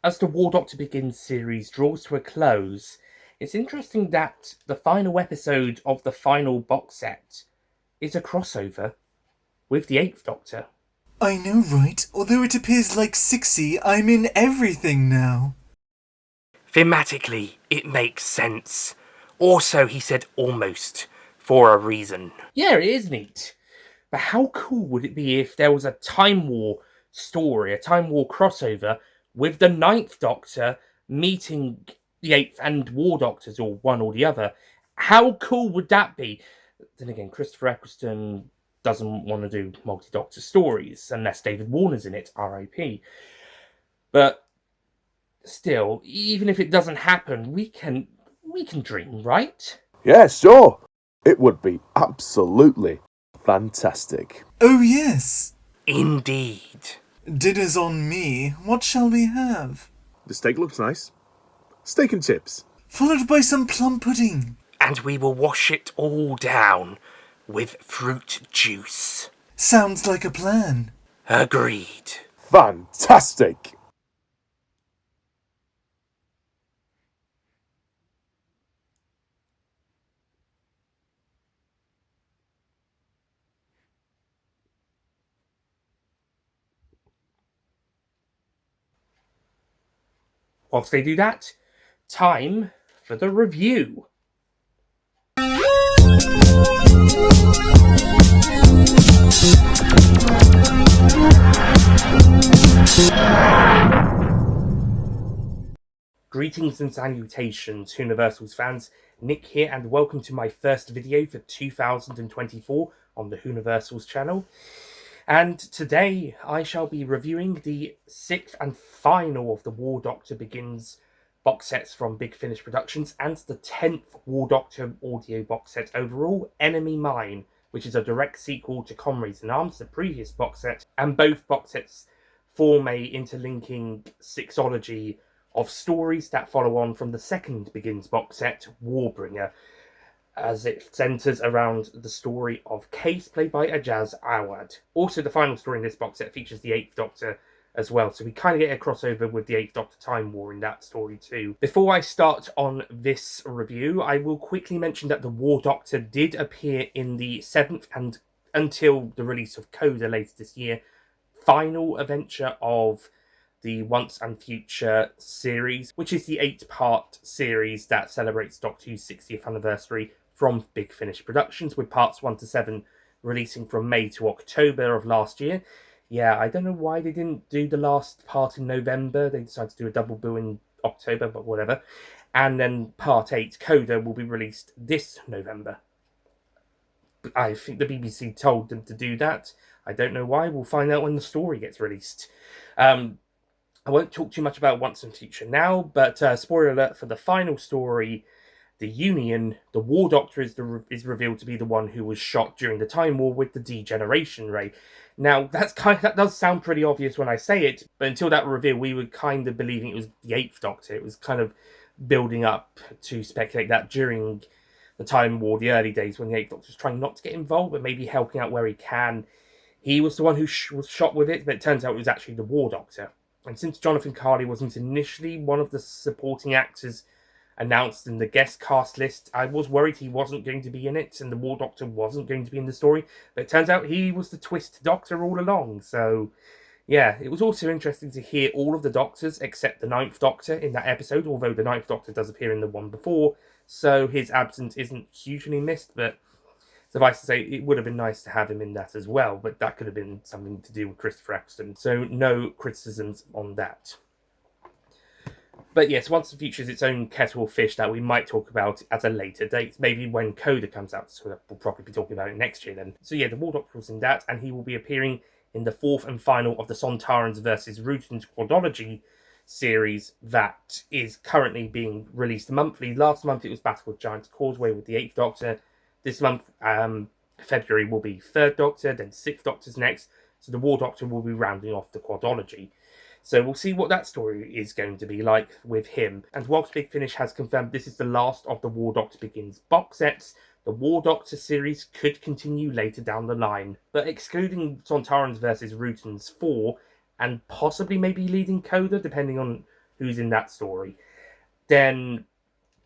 As the War Doctor Begins series draws to a close, it's interesting that the final episode of the final box set is a crossover with the Eighth Doctor. I know, right? Although it appears like 60, I'm in everything now. Thematically, it makes sense. Also, he said almost, for a reason. Yeah, it is neat. But how cool would it be if there was a Time War story, a Time War crossover, with the Ninth Doctor meeting the Eighth and War Doctors, or one or the other? How cool would that be? Then again, Christopher Eccleston doesn't want to do multi-Doctor stories unless David Warner's in it, R.I.P. But still, even if it doesn't happen, we can dream, right? Yeah, sure. It would be absolutely fantastic. Oh yes. Indeed. Dinner's on me. What shall we have? The steak looks nice. Steak and chips. Followed by some plum pudding. And we will wash it all down with fruit juice. Sounds like a plan. Agreed. Fantastic! Whilst they do that, time for the review. Greetings and salutations, Universal's fans. Nick here, and welcome to my first video for 2024 on the Universal's channel. And today I shall be reviewing the 6th and final of the War Doctor Begins box sets from Big Finish Productions, and the 10th War Doctor audio box set overall, Enemy Mine, which is a direct sequel to Comrades in Arms, the previous box set, and both box sets form a interlinking sixology of stories that follow on from the second Begins box set, Warbringer, as it centres around the story of Case, played by Ajaz Awad. Also, the final story in this box set features the 8th Doctor as well, so we kind of get a crossover with the 8th Doctor Time War in that story too. Before I start on this review, I will quickly mention that the War Doctor did appear in the 7th and, until the release of Coda later this year, final adventure of the Once and Future series, which is the 8-part series that celebrates Doctor Who's 60th anniversary from Big Finish Productions, with parts 1 to 7 releasing from May to October of last year. Yeah, I don't know why they didn't do the last part in November. They decided to do a double bill in October, but whatever. And then part 8, Coda, will be released this November. I think the BBC told them to do that. I don't know why. We'll find out when the story gets released. I won't talk too much about Once and Future now, but spoiler alert for the final story, the Union, the War Doctor is revealed to be the one who was shot during the Time War with the degeneration ray. Now, that does sound pretty obvious when I say it, but until that reveal, we were kind of believing it was the 8th Doctor. It was kind of building up to speculate that during the Time War, the early days, when the 8th Doctor was trying not to get involved, but maybe helping out where he can, he was the one who was shot with it, but it turns out it was actually the War Doctor. And since Jonathan Carley wasn't initially one of the supporting actors announced in the guest cast list, I was worried he wasn't going to be in it and the War Doctor wasn't going to be in the story. But it turns out he was the twist Doctor all along. So, yeah, it was also interesting to hear all of the Doctors except the 9th Doctor in that episode, although the 9th Doctor does appear in the one before, so his absence isn't hugely missed, but suffice to say, it would have been nice to have him in that as well, but that could have been something to do with Christopher Eccleston, so no criticisms on that. But yes, Once and Future is its own kettle of fish that we might talk about at a later date, maybe when Coda comes out, so we'll probably be talking about it next year then. So yeah, the War Doctor was in that, and he will be appearing in the 4th and final of the Sontarans vs. Rutans Quadrology series that is currently being released monthly. Last month it was Battle of Giant's Causeway with the 8th Doctor. This month, February, will be 3rd Doctor, then 6th Doctor's next. So the War Doctor will be rounding off the quadrology. So we'll see what that story is going to be like with him. And whilst Big Finish has confirmed this is the last of the War Doctor Begins box sets, the War Doctor series could continue later down the line. But excluding Sontarans vs. Rutans 4, and possibly maybe leading Coda, depending on who's in that story, then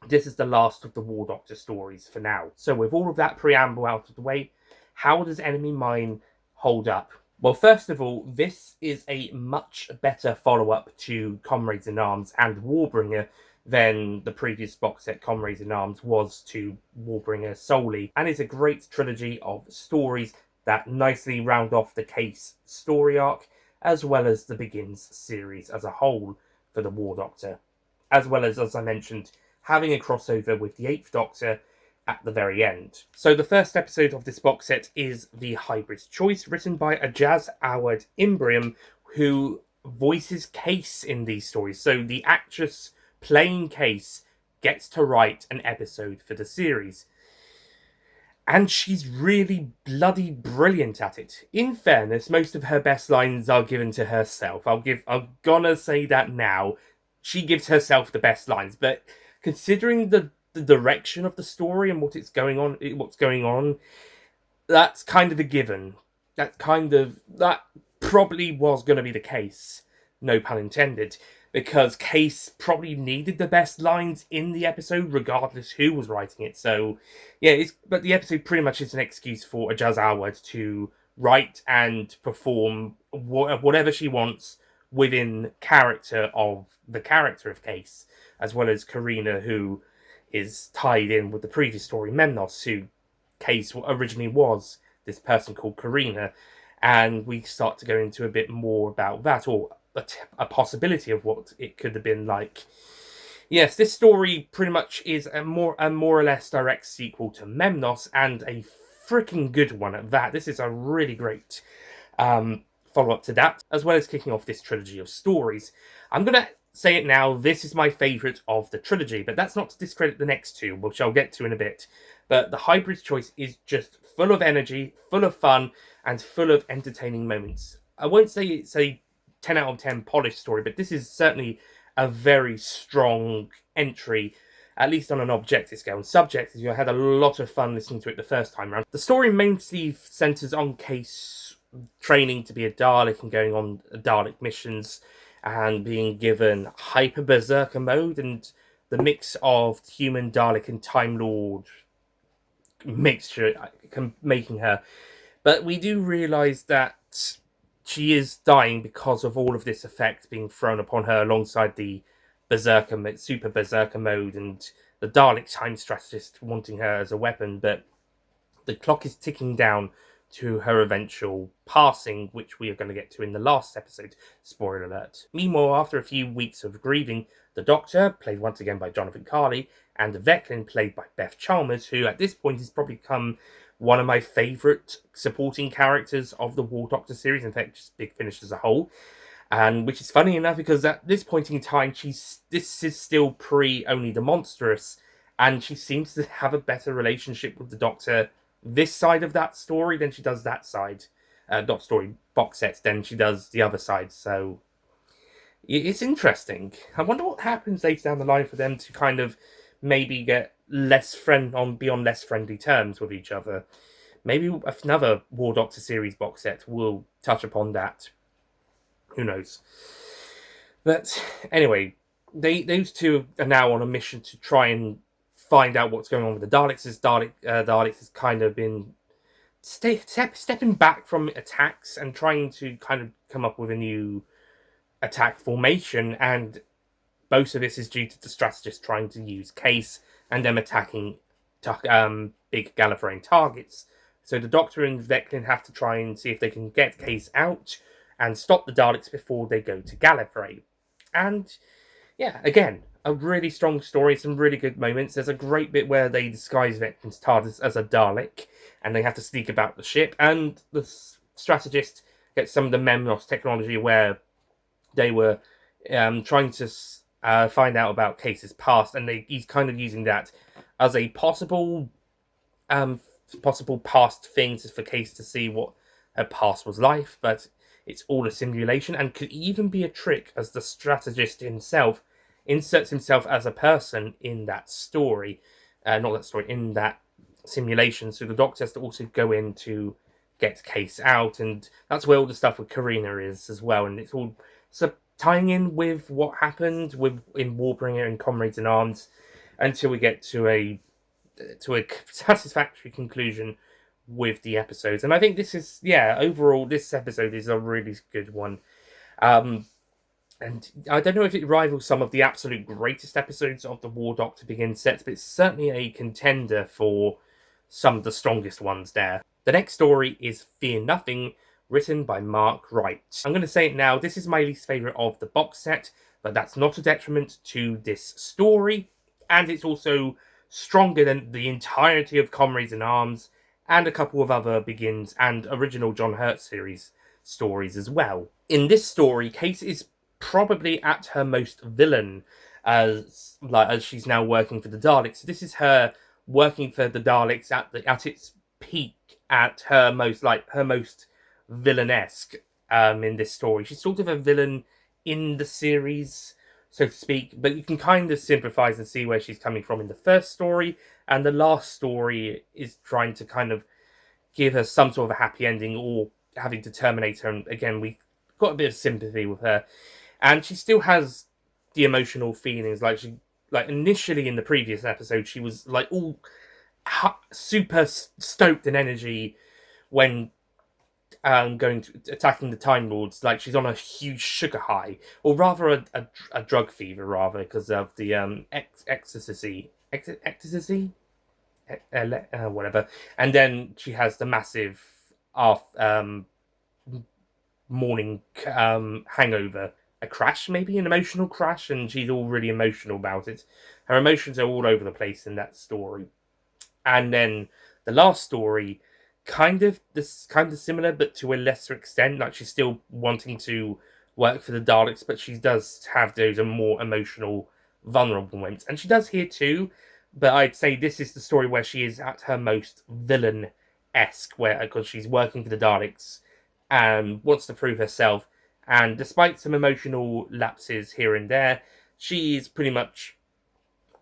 this is the last of the War Doctor stories for now. So with all of that preamble out of the way, how does Enemy Mine hold up? Well, first of all, this is a much better follow-up to Comrades in Arms and Warbringer than the previous box set Comrades in Arms was to Warbringer solely, and it's a great trilogy of stories that nicely round off the Case story arc, as well as the Begins series as a whole for the War Doctor, as well as I mentioned, having a crossover with the 8th Doctor at the very end. So the first episode of this box set is The Hybrid's Choice, written by Ajaz Awad Imbrium, who voices Case in these stories. So the actress playing Case gets to write an episode for the series. And she's really bloody brilliant at it. In fairness, most of her best lines are given to herself. I'm gonna say that now. She gives herself the best lines, but considering the direction of the story and what's going on, that's kind of a given. That probably was going to be the case, no pun intended, because Case probably needed the best lines in the episode, regardless who was writing it. So, yeah, but the episode pretty much is an excuse for Ajaz Awad to write and perform whatever she wants within character of the character of Case, as well as Karina, who is tied in with the previous story, Memnos, who Case originally was this person called Karina, and we start to go into a bit more about that, or a possibility of what it could have been like. Yes, this story pretty much is a more or less direct sequel to Memnos, and a freaking good one at that. This is a really great follow-up to that, as well as kicking off this trilogy of stories. I'm going to say it now, this is my favourite of the trilogy, but that's not to discredit the next two, which I'll get to in a bit. But The Hybrid's Choice is just full of energy, full of fun, and full of entertaining moments. I won't say it's a 10 out of 10 polished story, but this is certainly a very strong entry, at least on an objective scale. And subjective, I had a lot of fun listening to it the first time around. The story mainly centres on Case training to be a Dalek and going on Dalek missions, and being given Hyper Berserker mode and the mix of human, Dalek, and Time Lord mixture making her. But we do realise that she is dying because of all of this effect being thrown upon her alongside the Super Berserker mode and the Dalek time strategist wanting her as a weapon. But the clock is ticking down to her eventual passing, which we are going to get to in the last episode. Spoiler alert. Meanwhile, after a few weeks of grieving, the Doctor, played once again by Jonathan Carley, and Veclin, played by Beth Chalmers, who at this point has probably become one of my favourite supporting characters of the War Doctor series, in fact, just Big Finish as a whole. And which is funny enough because at this point in time, this is still pre-Only the Monstrous, and she seems to have a better relationship with the Doctor this side of that story than she does that side, not story box sets, than she does the other side. So it's interesting. I wonder what happens later down the line for them to kind of maybe get be on less friendly terms with each other. Maybe another War Doctor series box set will touch upon that. Who knows? But anyway, those two are now on a mission to try and find out what's going on with the Daleks, as Daleks has kind of been stepping back from attacks and trying to kind of come up with a new attack formation, and most of this is due to the strategist trying to use Case and them attacking big Gallifreyan targets. So the Doctor and Veclin have to try and see if they can get Case out and stop the Daleks before they go to Gallifrey. And yeah, again, a really strong story, some really good moments. There's a great bit where they disguise Veclin's TARDIS as a Dalek, and they have to sneak about the ship, and the strategist gets some of the Memnos technology where they were trying to find out about Case's past, and he's kind of using that as a possible past thing for Case to see what her past was like, but it's all a simulation, and could even be a trick, as the strategist himself inserts himself as a person in that story, in that simulation. So the Doctor has to also go in to get Case out, and that's where all the stuff with Karina is as well. And it's tying in with what happened in Warbringer and Comrades in Arms until we get to a satisfactory conclusion with the episodes. And I think this is, overall, this episode is a really good one. And I don't know if it rivals some of the absolute greatest episodes of the War Doctor Begins sets, but it's certainly a contender for some of the strongest ones there. The next story is Fear Nothing, written by Mark Wright. I'm going to say it now, this is my least favourite of the box set, but that's not a detriment to this story, and it's also stronger than the entirety of Comrades in Arms, and a couple of other Begins and original John Hurt series stories as well. In this story, Kate is probably at her most villain as she's now working for the Daleks. This is her working for the Daleks at its peak, at her most villainesque in this story. She's sort of a villain in the series, so to speak, but you can kind of sympathize and see where she's coming from in the first story, and the last story is trying to kind of give her some sort of a happy ending or having to terminate her, and again, we got a bit of sympathy with her. And she still has the emotional feelings. Like initially in the previous episode, she was like all super stoked in energy when going to attacking the Time Lords. Like she's on a huge sugar high, or rather a drug fever, rather, because of the ecstasy, whatever. And then she has the massive morning hangover. A crash, maybe an emotional crash, and she's all really emotional about it. Her emotions are all over the place in that story. And then the last story, kind of similar, but to a lesser extent. Like she's still wanting to work for the Daleks, but she does have those more emotional, vulnerable moments, and she does here too. But I'd say this is the story where she is at her most villain-esque, because she's working for the Daleks and wants to prove herself. And despite some emotional lapses here and there, she is pretty much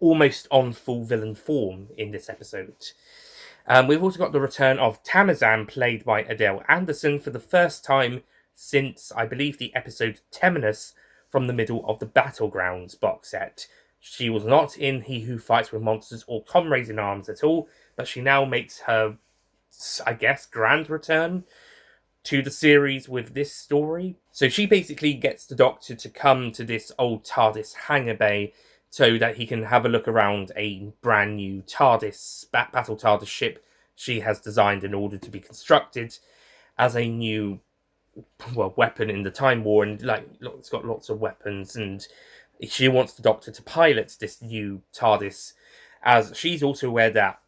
almost on full villain form in this episode. We've also got the return of Tamazan, played by Adele Anderson, for the first time since, I believe, the episode Temenus from the middle of the Battlegrounds box set. She was not in He Who Fights with Monsters or Comrades in Arms at all, but she now makes her, I guess, grand return to the series with this story. So she basically gets the Doctor to come to this old TARDIS hangar bay so that he can have a look around a brand new TARDIS, battle TARDIS ship she has designed in order to be constructed as a new, weapon in the Time War, and it's got lots of weapons, and she wants the Doctor to pilot this new TARDIS, as she's also aware that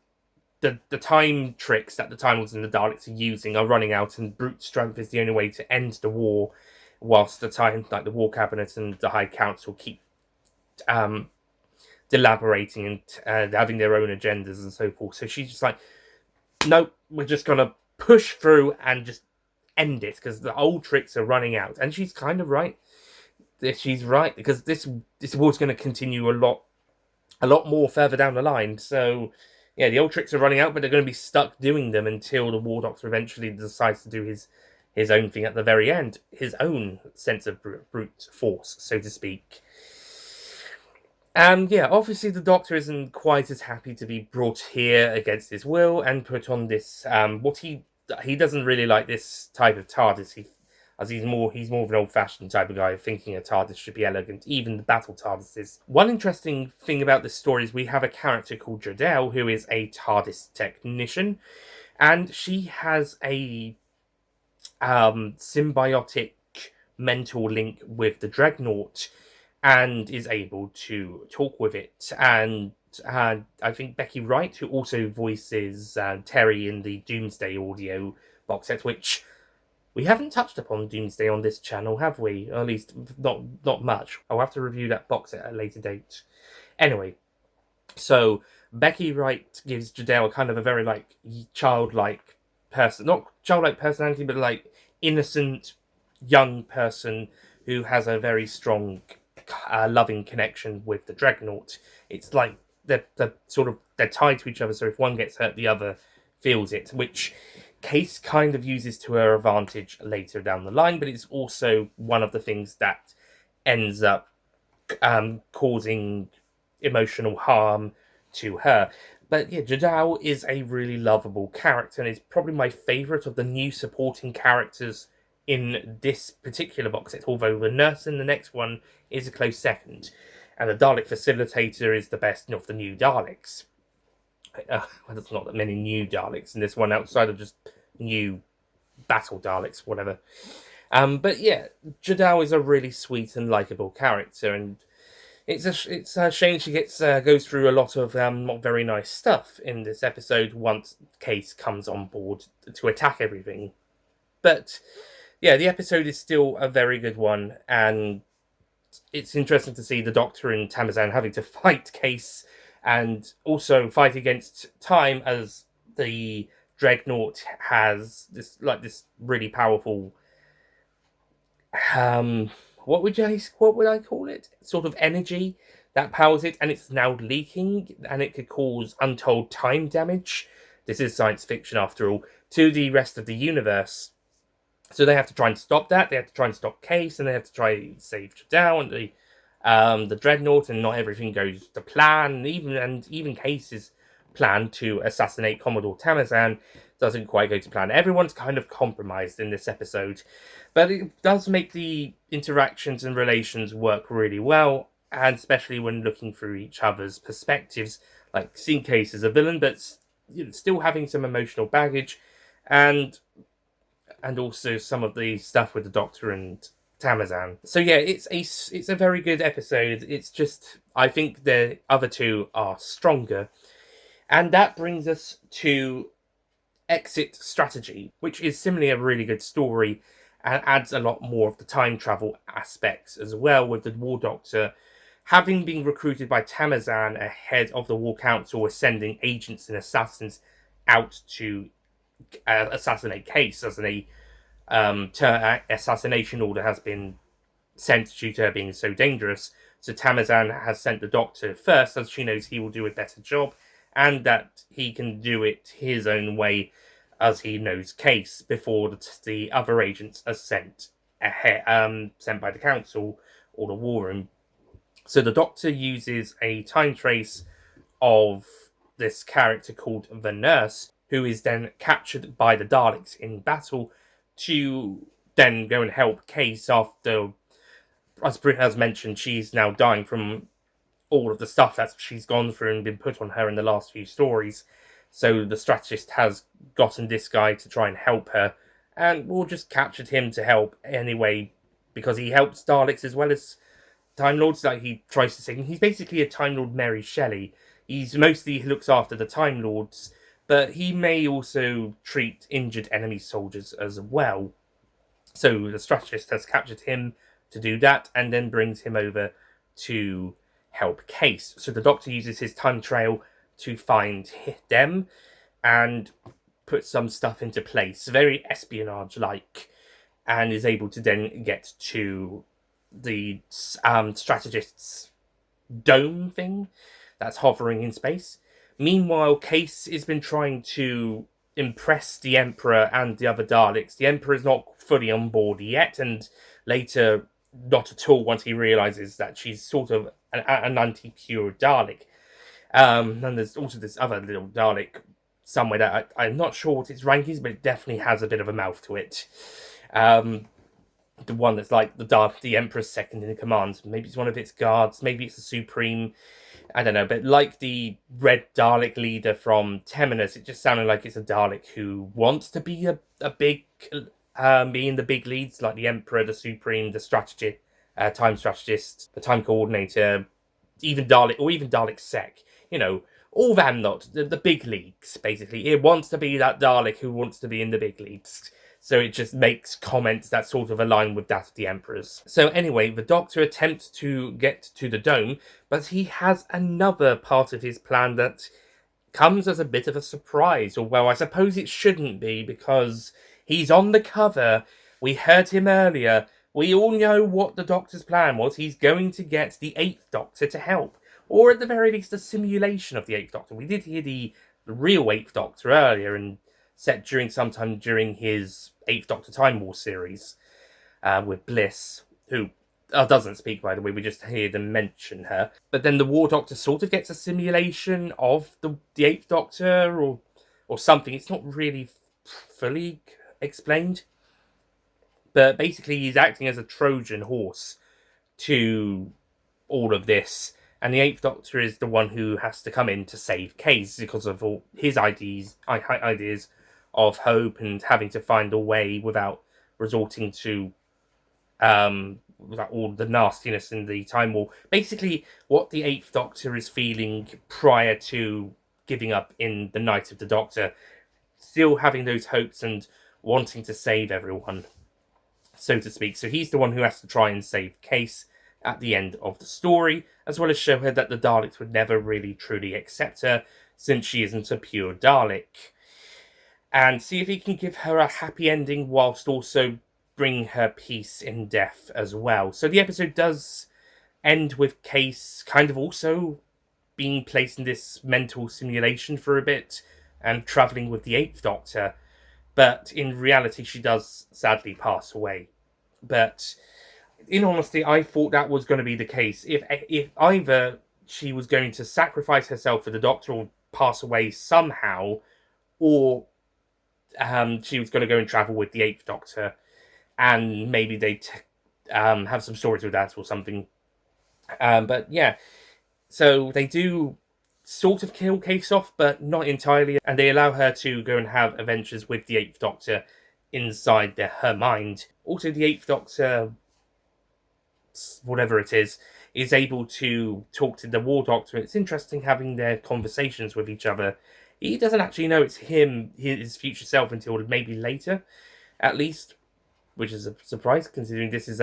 the time tricks that the Time Lords and the Daleks are using are running out, and brute strength is the only way to end the war, whilst the War Cabinet and the High Council keep elaborating and having their own agendas and so forth. So she's just like, no, we're just going to push through and just end it, because the old tricks are running out. And she's kind of right. She's right, because this war's going to continue a lot more further down the line. So yeah, the old tricks are running out, but they're going to be stuck doing them until the War Doctor eventually decides to do his own thing at the very end. His own sense of brute force, so to speak. And yeah, obviously the Doctor isn't quite as happy to be brought here against his will and put on this, he doesn't really like this type of TARDIS. He's more of an old-fashioned type of guy, thinking a TARDIS should be elegant, even the battle TARDISes. One interesting thing about this story is we have a character called Jodelle, who is a TARDIS technician, and she has a symbiotic mental link with the Dreadnought, and is able to talk with it. And I think Becky Wright, who also voices Terry in the Doomsday audio box set, which we haven't touched upon Doomsday on this channel, have we? Or at least not much. I'll have to review that box set at a later date. Anyway, so Becky Wright gives Jodelle a kind of a very childlike person, not childlike personality, but innocent young person who has a very strong loving connection with the Dreadnought. It's like they're tied to each other, so if one gets hurt, the other feels it, which Case kind of uses to her advantage later down the line, but it's also one of the things that ends up causing emotional harm to her. But yeah, Jadal is a really lovable character and is probably my favourite of the new supporting characters in this particular box set, although the nurse in the next one is a close second. And the Dalek Facilitator is the best of the new Daleks. Well, there's not that many new Daleks in this one outside of just new Battle Daleks, whatever. But yeah, Jadal is a really sweet and likable character, and it's a shame she goes through a lot of not very nice stuff in this episode once Case comes on board to attack everything. But yeah, the episode is still a very good one, and it's interesting to see the Doctor and Tamazan having to fight Case and also fight against time, as the Dreadnought has this really powerful what would I call it? Sort of energy that powers it, and it's now leaking, and it could cause untold time damage. This is science fiction after all, to the rest of the universe. So they have to try and stop that. They have to try and stop Case, and they have to try and save Jadal and the Dreadnought, and not everything goes to plan. Even Case's plan to assassinate Commodore Tamazan doesn't quite go to plan. Everyone's kind of compromised in this episode, but it does make the interactions and relations work really well, and especially when looking through each other's perspectives. Like seeing Case as a villain, but still having some emotional baggage, and also some of the stuff with the Doctor and Tamazan. So yeah, it's a very good episode. It's just I think the other two are stronger, and that brings us to Exit Strategy, which is similarly a really good story and adds a lot more of the time travel aspects as well, with the War Doctor having been recruited by Tamazan ahead of the War Council was sending agents and assassins out to assassinate Case, as an assassination order has been sent due to her being so dangerous. So Tamazan has sent the Doctor first, as she knows he will do a better job, and that he can do it his own way, as he knows Case, before the other agents are sent ahead, sent by the Council or the War Room. So the Doctor uses a time trace of this character called the Nurse, who is then captured by the Daleks in battle, to then go and help Case after, as mentioned, she's now dying from all of the stuff that she's gone through and been put on her in the last few stories. So the strategist has gotten this guy to try and help her, and we'll just captured him to help anyway, because he helps Daleks as well as Time Lords. Like, he tries to sing. He's basically a Time Lord Mary Shelley. He looks after the Time Lords, but he may also treat injured enemy soldiers as well. So the strategist has captured him to do that, and then brings him over to help Case. So the Doctor uses his time trail to find them and put some stuff into place, very espionage-like, and is able to then get to the strategist's dome thing that's hovering in space. Meanwhile, Case has been trying to impress the Emperor and the other Daleks. The Emperor is not fully on board yet, and later not at all once he realizes that she's sort of an anti-pure Dalek. And there's also this other little Dalek somewhere that I'm not sure what its rank is, but it definitely has a bit of a mouth to it. The one that's like the Emperor's second in command. Maybe it's one of its guards. Maybe it's the Supreme. I don't know. But like the Red Dalek leader from Temenus, it just sounded like it's a Dalek who wants to be a big, being the big leads, like the Emperor, the Supreme, the strategist, time strategist, the time coordinator, even Dalek Sec. All them the big leagues, basically. It wants to be that Dalek who wants to be in the big leagues. So it just makes comments that sort of align with that of the Emperor's. So anyway, the Doctor attempts to get to the dome, but he has another part of his plan that comes as a bit of a surprise. Or, well, I suppose it shouldn't be, because he's on the cover. We heard him earlier. We all know what the Doctor's plan was. He's going to get the 8th Doctor to help. Or at the very least, a simulation of the 8th Doctor. We did hear the real 8th Doctor earlier, and set sometime during his 8th Doctor Time War series with Bliss, who doesn't speak, by the way. We just hear them mention her. But then the War Doctor sort of gets a simulation of the Eighth Doctor, or something. It's not really fully explained. But basically, he's acting as a Trojan horse to all of this. And the Eighth Doctor is the one who has to come in to save Case because of all his ideas of hope and having to find a way without resorting to all the nastiness in the Time War. Basically, what the Eighth Doctor is feeling prior to giving up in the Night of the Doctor, still having those hopes and wanting to save everyone, so to speak. So he's the one who has to try and save Case at the end of the story, as well as show her that the Daleks would never really truly accept her, since she isn't a pure Dalek. And see if he can give her a happy ending whilst also bring her peace in death as well. So the episode does end with Case kind of also being placed in this mental simulation for a bit and travelling with the Eighth Doctor. But in reality, she does sadly pass away. But in honesty, I thought that was going to be the case. If either she was going to sacrifice herself for the Doctor or pass away somehow, or she was going to go and travel with the Eighth Doctor, and maybe they'd have some stories with that or something. But yeah, so they do sort of kill Case off, but not entirely, and they allow her to go and have adventures with the Eighth Doctor inside her mind. Also, the Eighth Doctor, whatever it is able to talk to the War Doctor. It's interesting having their conversations with each other. He doesn't actually know it's him, his future self, until maybe later, at least, which is a surprise considering this is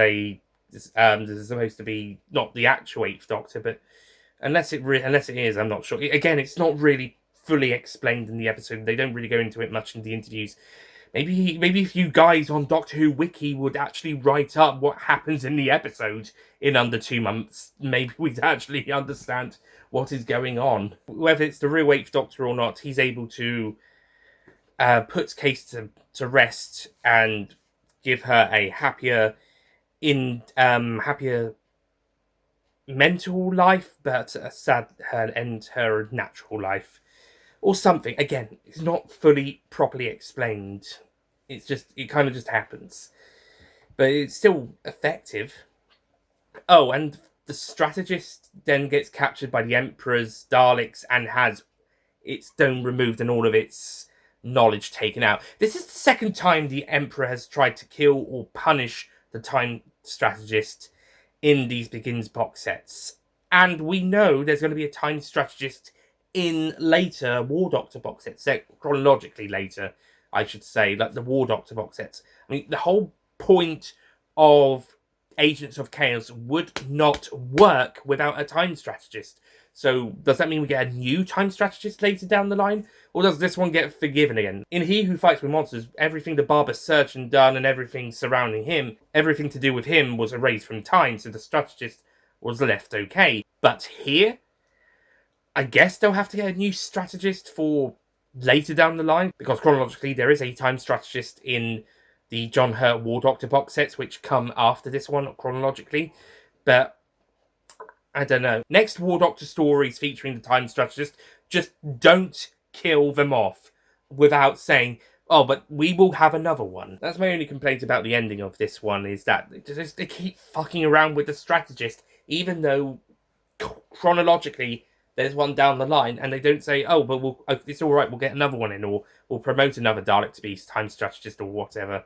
supposed to be not the actual Eighth Doctor, but unless it is, I'm not sure. Again, it's not really fully explained in the episode. They don't really go into it much in the interviews. Maybe if you guys on Doctor Who Wiki would actually write up what happens in the episode in under 2 months, maybe we'd actually understand what is going on. Whether it's the real Eighth Doctor or not, he's able to put Case to rest and give her a happier mental life, but a sad end her natural life. Or something. Again, it's not fully properly explained. It kind of just happens. But it's still effective. Oh, and the strategist then gets captured by the Emperor's Daleks and has its dome removed and all of its knowledge taken out. This is the second time the Emperor has tried to kill or punish the Time Strategist in these Begins box sets. And we know there's going to be a Time Strategist in later War Doctor box sets, chronologically later, I should say, like the War Doctor box sets. I mean, the whole point of Agents of Chaos would not work without a Time Strategist. So does that mean we get a new Time Strategist later down the line? Or does this one get forgiven again? In He Who Fights with Monsters, everything the Barber Surgeon done and everything surrounding him, everything to do with him was erased from time, so the Strategist was left okay. But here, I guess they'll have to get a new strategist for later down the line, because chronologically there is a Time Strategist in the John Hurt War Doctor box sets, which come after this one chronologically. But I don't know. Next War Doctor stories featuring the Time Strategist, just don't kill them off without saying, oh, but we will have another one. That's my only complaint about the ending of this one, is that they keep fucking around with the strategist, even though chronologically there's one down the line, and they don't say, oh, but it's all right, we'll get another one in, or we'll promote another Dalek to be Time Strategist or whatever.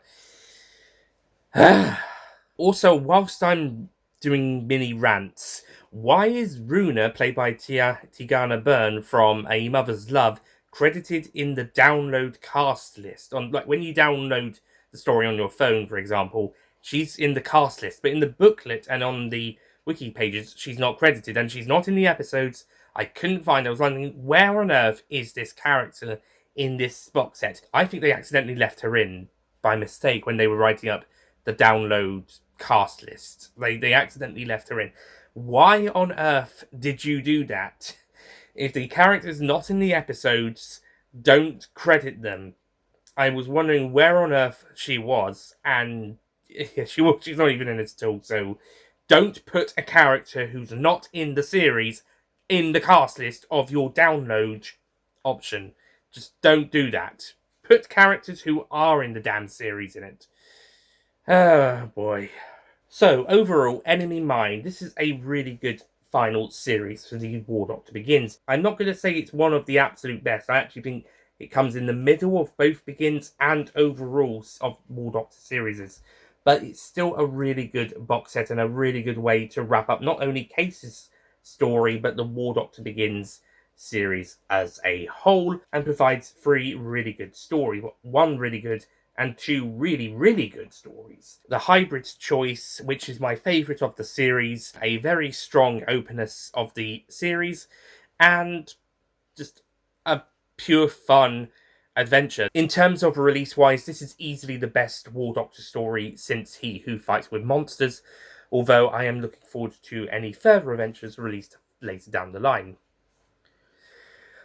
Also, whilst I'm doing mini rants, why is Runa, played by Tigana Byrne from A Mother's Love, credited in the download cast list? On, like, when you download the story on your phone, for example, she's in the cast list, but in the booklet and on the wiki pages, she's not credited, and she's not in the episodes. I couldn't find. I was wondering, where on earth is this character in this box set? I think they accidentally left her in by mistake when they were writing up the download cast list. They accidentally left her in. Why on earth did you do that? If the character's not in the episodes, don't credit them. I was wondering where on earth she was, and she's not even in it at all, so don't put a character who's not in the series in the cast list of your download option. Just don't do that. Put characters who are in the damn series in it. Oh boy. So, overall, Enemy Mine. This is a really good final series for the War Doctor Begins. I'm not going to say it's one of the absolute best. I actually think it comes in the middle of both Begins and overall of War Doctor series. But it's still a really good box set and a really good way to wrap up not only Case's story, but the War Doctor Begins series as a whole, and provides 3 really good stories. 1 really good and 2 really, really good stories. The Hybrid's Choice, which is my favourite of the series, a very strong openness of the series, and just a pure fun adventure. In terms of release-wise, this is easily the best War Doctor story since He Who Fights with Monsters, although I am looking forward to any further adventures released later down the line.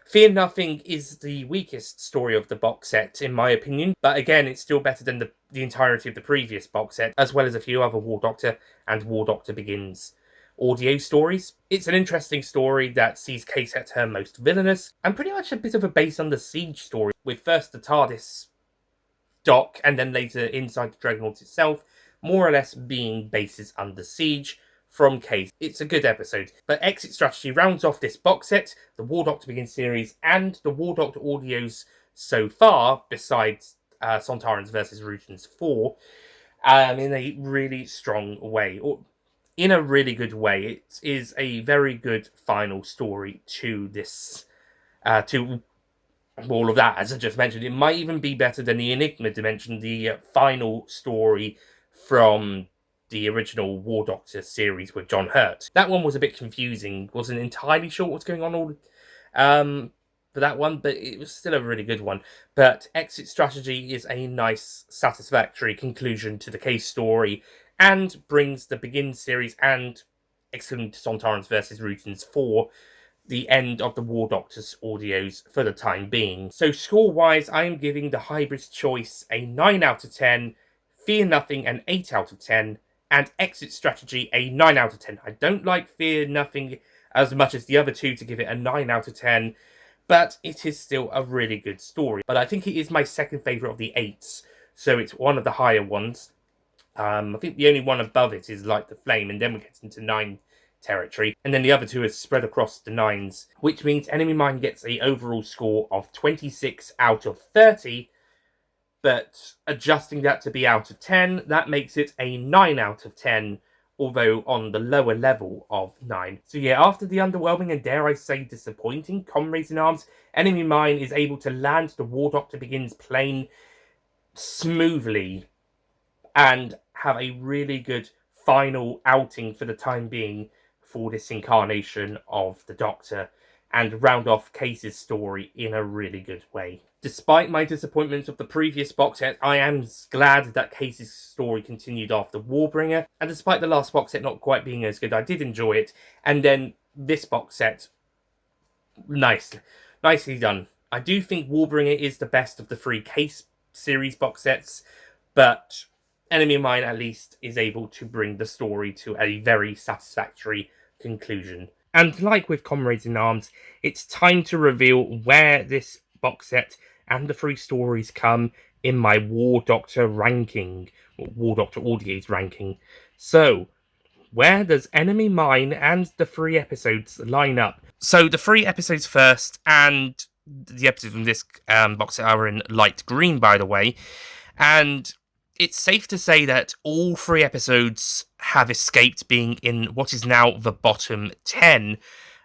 Fear Nothing is the weakest story of the box set, in my opinion, but again, it's still better than the entirety of the previous box set, as well as a few other War Doctor and War Doctor Begins audio stories. It's an interesting story that sees Case at her most villainous, and pretty much a bit of a base on the Siege story, with first the TARDIS dock, and then later inside the Dreadnought itself, more or less being bases under siege from Case. It's a good episode. But Exit Strategy rounds off this box set, the War Doctor Begins series, and the War Doctor audios so far, besides Sontarans vs. Rutans 4, in a really strong way. Or in a really good way. It is a very good final story to this, to all of that, as I just mentioned. It might even be better than the Enigma Dimension, the final story from the original War Doctor series with John Hurt. That one was a bit confusing. Wasn't entirely sure what's going on for that one, but it was still a really good one. But Exit Strategy is a nice, satisfactory conclusion to the Case story, and brings the Begin series and, excluding Sontarans vs. Rutans 4, the end of the War Doctor's audios for the time being. So score-wise, I am giving the Hybrid's Choice a 9 out of 10, Fear Nothing an 8 out of 10, and Exit Strategy a 9 out of 10. I don't like Fear Nothing as much as the other two to give it a 9 out of 10, but it is still a really good story. But I think it is my second favourite of the 8s, so it's one of the higher ones. I think the only one above it is Light the Flame, and then we get into 9 territory, and then the other two is spread across the 9s, which means Enemy Mine gets a overall score of 26 out of 30, but adjusting that to be out of 10, that makes it a 9 out of 10, although on the lower level of 9. So yeah, after the underwhelming and dare I say disappointing Comrades in Arms, Enemy Mine is able to land the War Doctor Begins plane smoothly and have a really good final outing for the time being for this incarnation of the Doctor, and round off Case's story in a really good way. Despite my disappointment of the previous box set, I am glad that Case's story continued after Warbringer, and despite the last box set not quite being as good, I did enjoy it, and then this box set, nicely done. I do think Warbringer is the best of the 3 Case series box sets, but Enemy Mine at least is able to bring the story to a very satisfactory conclusion. And like with Comrades in Arms, it's time to reveal where this box set and the 3 stories come in my War Doctor ranking, or War Doctor Audios ranking. So, where does Enemy Mine and the 3 episodes line up? So the 3 episodes first, and the episodes from this box set are in light green, by the way, and it's safe to say that all 3 episodes have escaped being in what is now the bottom 10,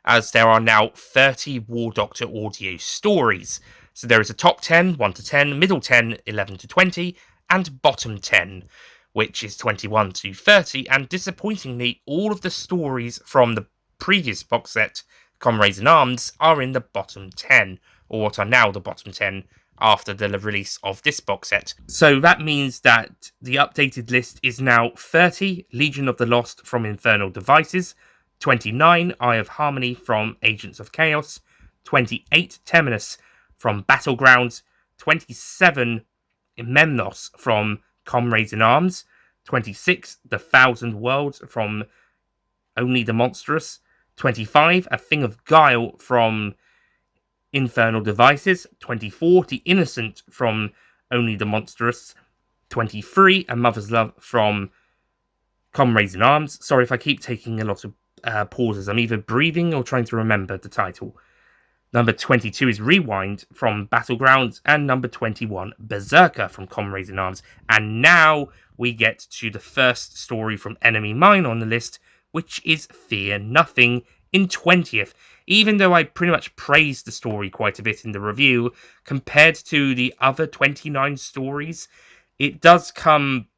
as there are now 30 War Doctor audio stories. So there is a top 10, 1 to 10, middle 10, 11 to 20, and bottom 10, which is 21 to 30, and disappointingly, all of the stories from the previous box set, Comrades in Arms, are in the bottom 10, or what are now the bottom 10, after the release of this box set. So that means that the updated list is now 30, Legion of the Lost from Infernal Devices, 29, Eye of Harmony from Agents of Chaos, 28, Terminus from Battlegrounds, 27, Memnos from Comrades in Arms, 26, The Thousand Worlds from Only the Monstrous. 25, A Thing of Guile from Infernal Devices. 24, The Innocent from Only the Monstrous. 23, A Mother's Love from Comrades in Arms. Sorry if I keep taking a lot of pauses. I'm either breathing or trying to remember the title. Number 22 is Rewind from Battlegrounds, and number 21, Berserker from Comrades in Arms. And now we get to the first story from Enemy Mine on the list, which is Fear Nothing in 20th. Even though I pretty much praised the story quite a bit in the review, compared to the other 29 stories, it does come,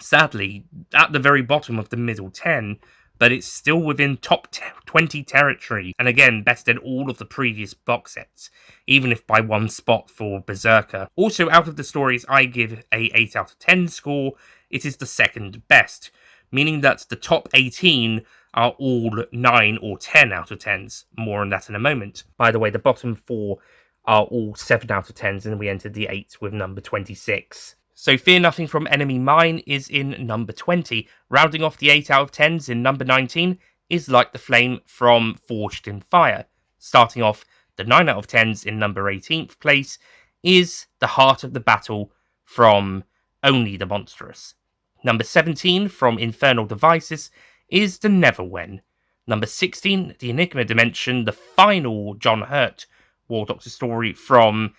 sadly, at the very bottom of the middle 10, but it's still within top 20 territory, and again, better than all of the previous box sets, even if by one spot for Berserker. Also, out of the stories I give a 8 out of 10 score, it is the second best, meaning that the top 18 are all 9 or 10 out of 10s. More on that in a moment. By the way, the bottom 4 are all 7 out of 10s, and we entered the 8 with number 26. So Fear Nothing from Enemy Mine is in number 20. Rounding off the 8 out of 10s in number 19 is Like the Flame from Forged in Fire. Starting off the 9 out of 10s in number 18th place is The Heart of the Battle from Only the Monstrous. Number 17 from Infernal Devices is The Neverwhen. Number 16, The Enigma Dimension, the final John Hurt War Doctor story from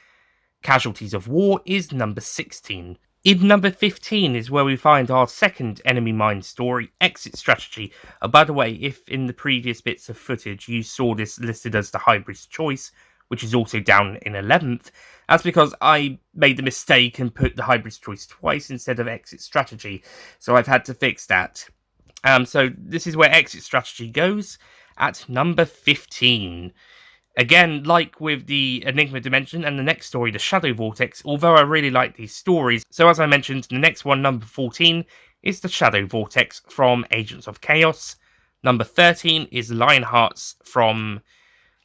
Casualties of War, is number 16. In number 15 is where we find our second Enemy Mine story, Exit Strategy. By the way, if in the previous bits of footage you saw this listed as the Hybrid's Choice, which is also down in 11th, that's because I made the mistake and put the Hybrid's Choice twice instead of Exit Strategy, so I've had to fix that. So this is where Exit Strategy goes, at number 15. Again, like with the Enigma Dimension and the next story, the Shadow Vortex, although I really like these stories, so as I mentioned, the next one, number 14, is the Shadow Vortex from Agents of Chaos. Number 13 is Lionhearts from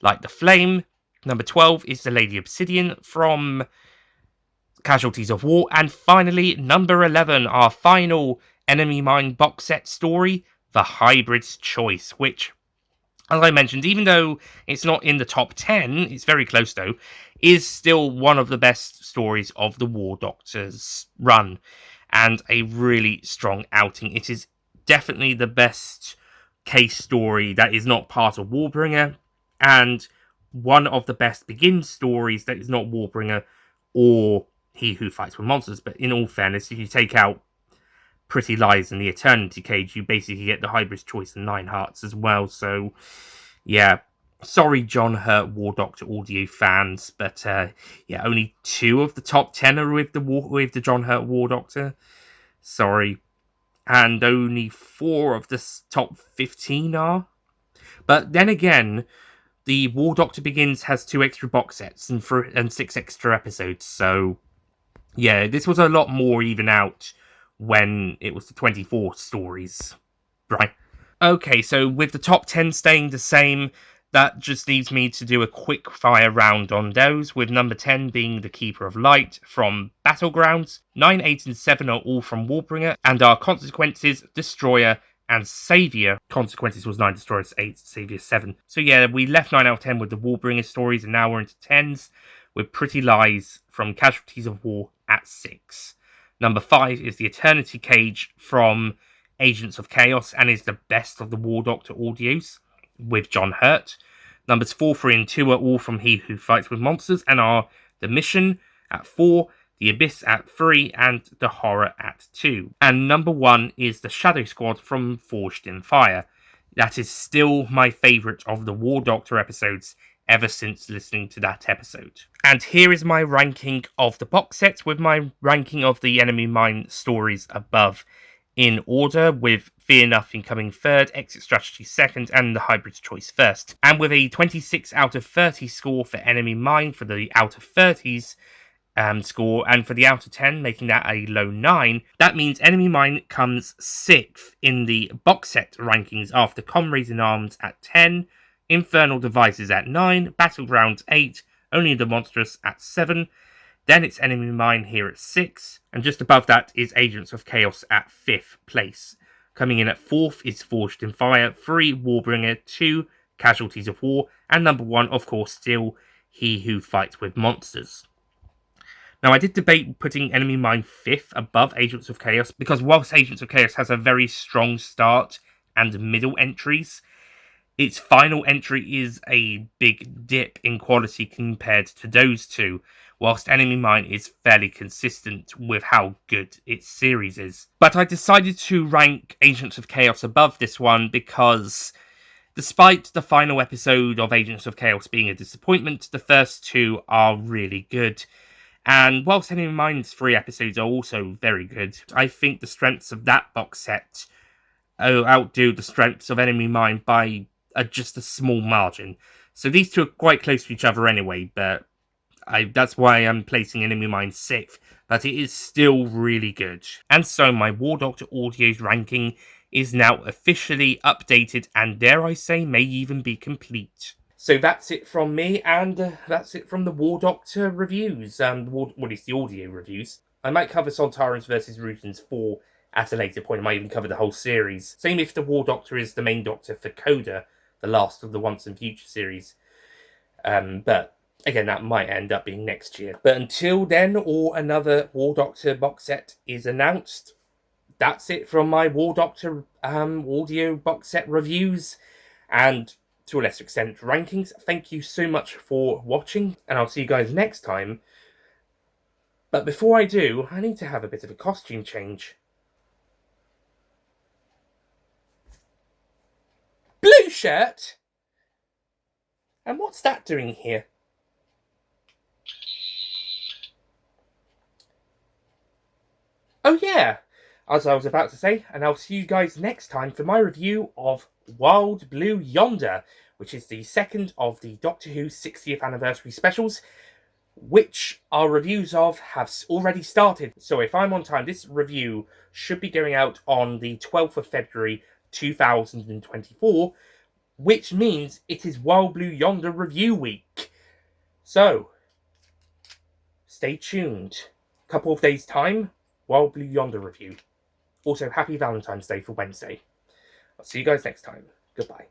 Like the Flame. Number 12 is the Lady Obsidian from Casualties of War. And finally, number 11, our final Enemy Mine box set story, The Hybrid's Choice, which, as I mentioned, even though it's not in the top 10, it's very close though, is still one of the best stories of the War Doctor's run, and a really strong outing. It is definitely the best case story that is not part of Warbringer, and one of the best Begin stories that is not Warbringer or He Who Fights with Monsters. But in all fairness, if you take out Pretty Lies and the Eternity Cage, you basically get the Hybrid's Choice and Nine Hearts as well. So, yeah, sorry, John Hurt War Doctor audio fans, but yeah, only 2 of the top 10 are with the John Hurt War Doctor. Sorry, and only 4 of the top 15 are. But then again, the War Doctor Begins has 2 extra box sets and 6 extra episodes. So, yeah, this was a lot more even out when it was the 24 stories, right? Okay, so with the top 10 staying the same, that just leaves me to do a quick fire round on those, with number 10 being The Keeper of Light from Battlegrounds. 9, 8, and 7 are all from Warbringer, and are Consequences, Destroyer, and Saviour. Consequences was 9, Destroyer 8, Saviour 7. So yeah, we left 9 out of 10 with the Warbringer stories, and now we're into 10s, with Pretty Lies from Casualties of War at 6. Number 5 is The Eternity Cage from Agents of Chaos, and is the best of the War Doctor audios, with John Hurt. Numbers 4, 3, and 2 are all from He Who Fights with Monsters, and are The Mission at 4, The Abyss at 3, and The Horror at 2. And number 1 is The Shadow Squad from Forged in Fire. That is still my favourite of the War Doctor episodes ever since listening to that episode. And here is my ranking of the box sets, with my ranking of the Enemy Mine stories above in order, with Fear Nothing coming third, Exit Strategy second, and the Hybrid's Choice first. And with a 26 out of 30 score for Enemy Mine for the out of 30s score, and for the out of 10, making that a low 9, that means Enemy Mine comes 6th in the box set rankings after Comrades in Arms at 10, Infernal Devices at 9, Battlegrounds 8, Only the Monstrous at 7, then it's Enemy Mine here at 6, and just above that is Agents of Chaos at 5th place. Coming in at 4th is Forged in Fire, 3 Warbringer, 2 Casualties of War, and number 1, of course, still He Who Fights with Monsters. Now, I did debate putting Enemy Mine 5th above Agents of Chaos, because whilst Agents of Chaos has a very strong start and middle entries, its final entry is a big dip in quality compared to those two, whilst Enemy Mine is fairly consistent with how good its series is. But I decided to rank Agents of Chaos above this one because, despite the final episode of Agents of Chaos being a disappointment, the first 2 are really good. And whilst Enemy Mine's 3 episodes are also very good, I think the strengths of that box set outdo the strengths of Enemy Mine by just a small margin. So these 2 are quite close to each other anyway, but that's why I'm placing Enemy Mine 6th, but it is still really good. And so my War Doctor Audio's ranking is now officially updated, and dare I say, may even be complete. So that's it from me, and that's it from the War Doctor reviews. It's the audio reviews. I might cover Sontarans vs. Rutans 4 at a later point. I might even cover the whole series. Same if the War Doctor is the main Doctor for Coda, the last of the Once and Future series. But again, that might end up being next year. But until then, or another War Doctor box set is announced, that's it from my War Doctor audio box set reviews, and to a lesser extent, rankings. Thank you so much for watching, and I'll see you guys next time. But before I do, I need to have a bit of a costume change. Blue shirt? And what's that doing here? Oh yeah, as I was about to say, and I'll see you guys next time for my review of Wild Blue Yonder, which is the second of the Doctor Who 60th anniversary specials, which our reviews of have already started. So if I'm on time, this review should be going out on the 12th of February 2024, which means it is Wild Blue Yonder review week. So, stay tuned. Couple of days' time, Wild Blue Yonder review. Also, happy Valentine's Day for Wednesday. I'll see you guys next time. Goodbye.